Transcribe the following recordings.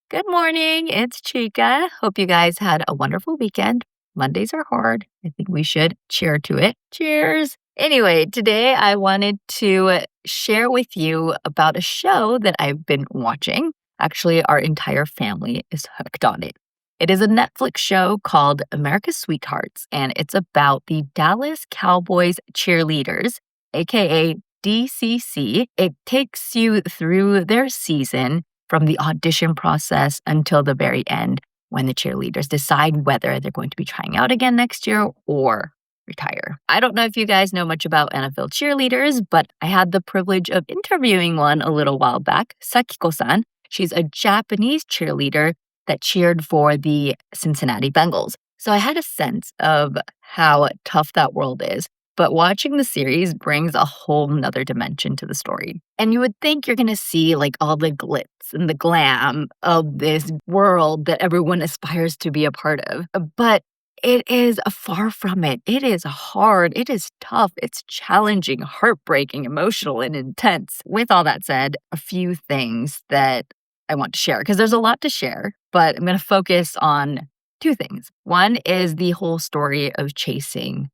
Good morning. It's Chica. Hope you guys had a wonderful weekend. Mondays are hard. I think we should cheer to it. Cheers. Anyway, today I wanted to share with you about a show that I've been watching. Actually, our entire family is hooked on it. It is a Netflix show called America's Sweethearts, and it's about the Dallas Cowboys cheerleaders, aka DCC. It takes you through their season from the audition process until the very end when the cheerleaders decide whether they're going to be trying out again next year or retire. I don't know if you guys know much about NFL cheerleaders, but I had the privilege of interviewing one a little while back, Sakiko-san. She's a Japanese cheerleader that cheered for the Cincinnati Bengals. So I had a sense of how tough that world is. But watching the series brings a whole nother dimension to the story. And you would think you're going to see like all the glitz and the glam of this world that everyone aspires to be a part of. But it is far from it. It is hard. It is tough. It's challenging, heartbreaking, emotional, and intense. With all that said, a few things that I want to share because there's a lot to share, but I'm going to focus on two things. One is the whole story of chasing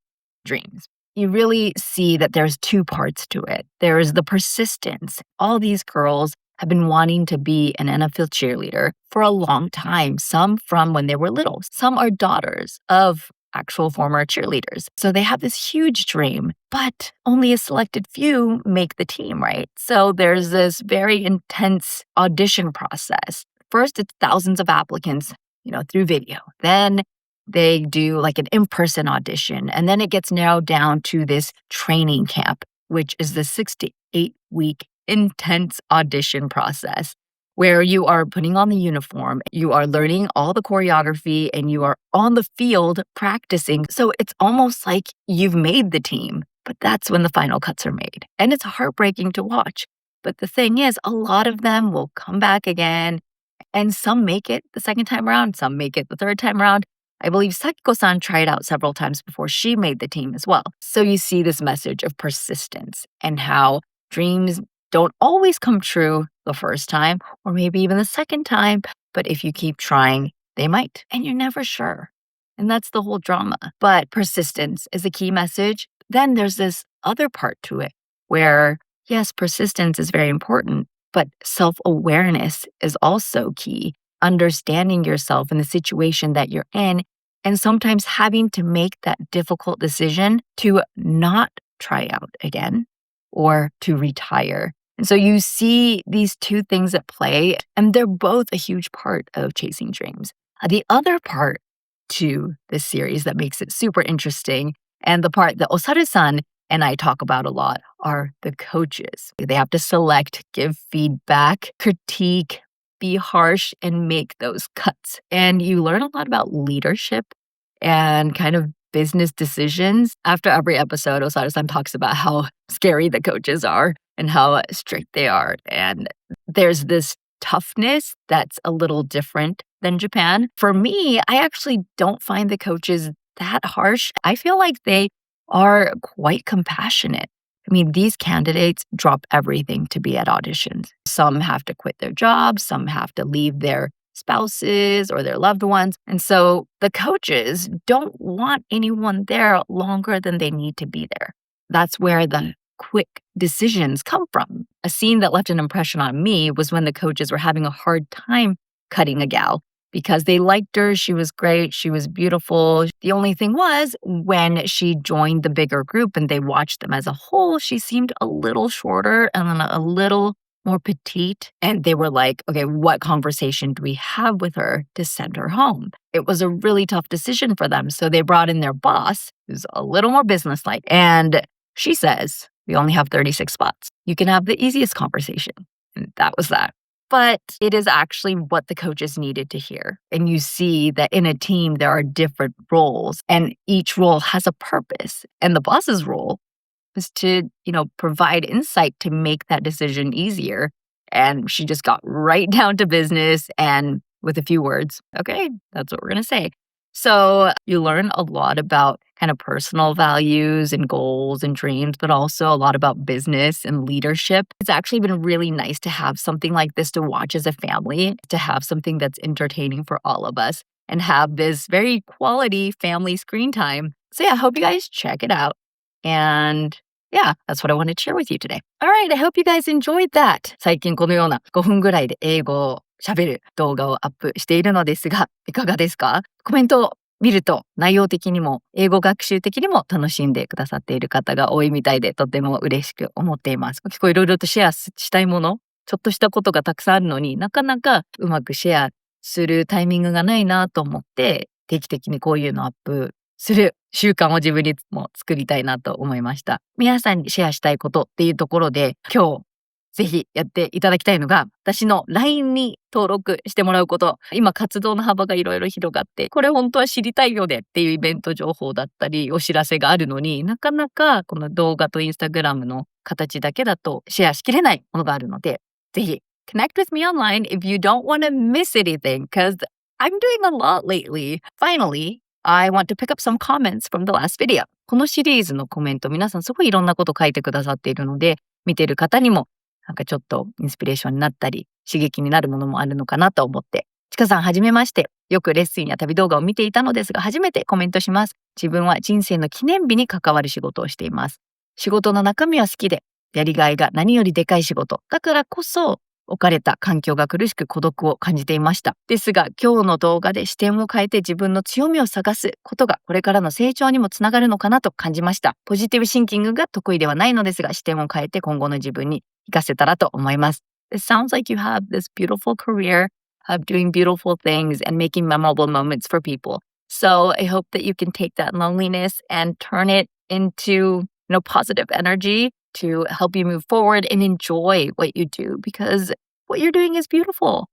dreams. You really see that there's two parts to it. There is the persistence. All these girls have been wanting to be an NFL cheerleader for a long time, some from when they were little. Some are daughters of actual former cheerleaders. So they have this huge dream, but only a selected few make the team, right? So there's this very intense audition process. First, it's thousands of applicants, through video. Then they do like an in-person audition, and then it gets narrowed down to this training camp, which is the 6 to 8 week intense audition process where you are putting on the uniform, you are learning all the choreography, and you are on the field practicing. So it's almost like you've made the team, but that's when the final cuts are made. And it's heartbreaking to watch. But the thing is, a lot of them will come back again, and some make it the second time around, some make it the third time around. I believe Sakiko-san tried out several times before she made the team as well. So you see this message of persistence and how dreams don't always come true the first time or maybe even the second time. But if you keep trying, they might. And you're never sure. And that's the whole drama. But persistence is a key message. Then there's this other part to it where, yes, persistence is very important, but self-awareness is also key. Understanding yourself in the situation that you're in, and sometimes having to make that difficult decision to not try out again or to retire. And so you see these two things at play, and they're both a huge part of chasing dreams. The other part to this series that makes it super interesting, and the part that Osaru-san and I talk about a lot, are the coaches. They have to select, give feedback, critique, be harsh, and make those cuts. And you learn a lot about leadership and kind of business decisions. After every episode, Osaru-san talks about how scary the coaches are and how strict they are. And there's this toughness that's a little different than Japan. For me, I actually don't find the coaches that harsh. I feel like they are quite compassionate. I mean, these candidates drop everything to be at auditions. Some have to quit their jobs, some have to leave their spouses or their loved ones. And so the coaches don't want anyone there longer than they need to be there. That's where the quick decisions come from. A scene that left an impression on me was when the coaches were having a hard time cutting a gal because they liked her. She was great. She was beautiful. The only thing was when she joined the bigger group and they watched them as a whole, she seemed a little shorter and a little more petite. And they were like, okay, what conversation do we have with her to send her home? It was a really tough decision for them. So they brought in their boss, who's a little more businesslike. And she says, we only have 36 spots. You can have the easiest conversation. And that was that. But it is actually what the coaches needed to hear. And you see that in a team, there are different roles and each role has a purpose. And the boss's role was to, provide insight to make that decision easier. And she just got right down to business and with a few words, okay, that's what we're going to say. So you learn a lot about kind of personal values and goals and dreams, but also a lot about business and leadership. It's actually been really nice to have something like this to watch as a family, to have something that's entertaining for all of us, and have this very quality family screen time. So yeah, I hope you guys check it out. And yeah, that's what I wanted to share with you today. All right, I hope you guys enjoyed that. 最近このような5分ぐらいで英語を喋る動画をアップしているのですが、いかがですか？コメントを見ると内容的にも英語学習的にも楽しんでくださっている方が多いみたいで、とても嬉しく思っています。結構いろいろとシェアしたいもの、ちょっとしたことがたくさんあるのになかなかうまくシェアするタイミングがないなと思って、定期的にこういうのをアップする習慣を自分にも作りたいなと思いました。皆さんにシェアしたいことっていうところで、今日ぜひやっていただきたいのが、私の LINE に登録してもらうこと。今活動の幅がいろいろ広がって、これ本当は知りたいよねっていうイベント情報だったり、お知らせがあるのになかなかこの動画とインスタグラムの形だけだとシェアしきれないものがあるので、ぜひ connect with me online if you don't want to miss anything, because I'm doing a lot lately. Finally, I want to pick up some comments from the last video. このシリーズのコメント、皆さんすごいいろんなこと書いてくださっているので、見てる方にもなんかちょっとインスピレーションになったり、刺激になるものもあるのかなと思って。ちかさんはじめまして。よくレッスンや旅動画を見ていたのですが、初めてコメントします。自分は人生の記念日に関わる仕事をしています。仕事の中身は好きで、やりがいが何よりでかい仕事。だからこそ、置かれた環境が苦しく孤独を感じていました。ですが、今日の動画で視点を変えて自分の強みを探すことがこれからの成長にもつながるのかなと感じました。ポジティブシンキングが得意ではないのですが、視点を変えて今後の自分に活かせたらと思います。It sounds like you have this beautiful career of doing beautiful things and making memorable moments for people. So I hope that you can take that loneliness and turn it into, positive energy to help you move forward and enjoy what you do, because what you're doing is beautiful.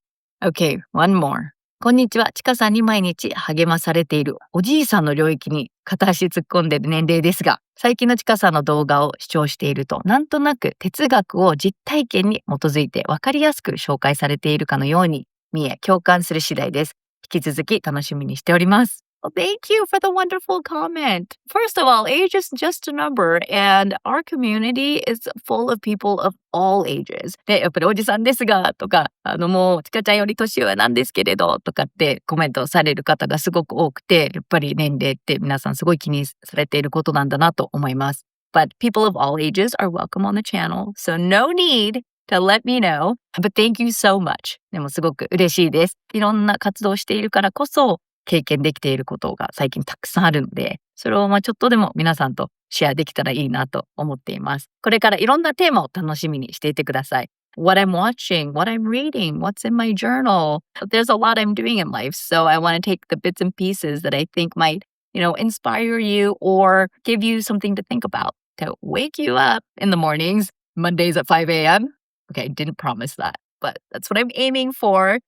Okay, one more. こんにちは。ちかさんに毎日励まされているおじいさんの領域に片足突っ込んでいる年齢ですが、最近のちかさんの動画を視聴していると、なんとなく哲学を実体験に基づいて分かりやすく紹介されているかのように見え、共感する次第です。引き続き楽しみにしております。Well, thank you for the wonderful comment. First of all, age is just a number, and our community is full of people of all ages. で、やっぱりおじさんですが、とか、もう、ちかちゃんより年上なんですけれど、とかってコメントをされる方がすごく多くて、やっぱり年齢って皆さんすごい気にされていることなんだなと思います。But people of all ages are welcome on the channel, so no need to let me know. But thank you so much. でもすごく嬉しいです。いろんな活動をしているからこそ、経験できていることが最近たくさんあるので、それをちょっとでも皆さんとシェアできたらいいなと思っています。これからいろんなテーマを楽しみにしていてください。What I'm watching, what I'm reading, what's in my journal. There's a lot I'm doing in life, so I want to take the bits and pieces that I think might, inspire you or give you something to think about to wake you up in the mornings, Mondays at 5 a.m. Okay, I didn't promise that, but that's what I'm aiming for.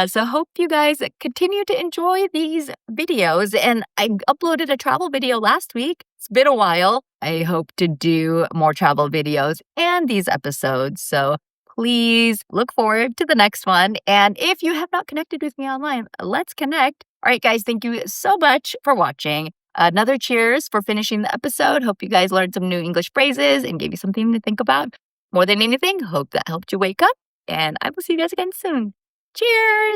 So hope you guys continue to enjoy these videos. And I uploaded a travel video last week. It's been a while. I hope to do more travel videos and these episodes. So please look forward to the next one. And if you have not connected with me online, let's connect. All right, guys, thank you so much for watching. Another cheers for finishing the episode. Hope you guys learned some new English phrases and gave you something to think about. More than anything, hope that helped you wake up. And I will see you guys again soon. Cheers!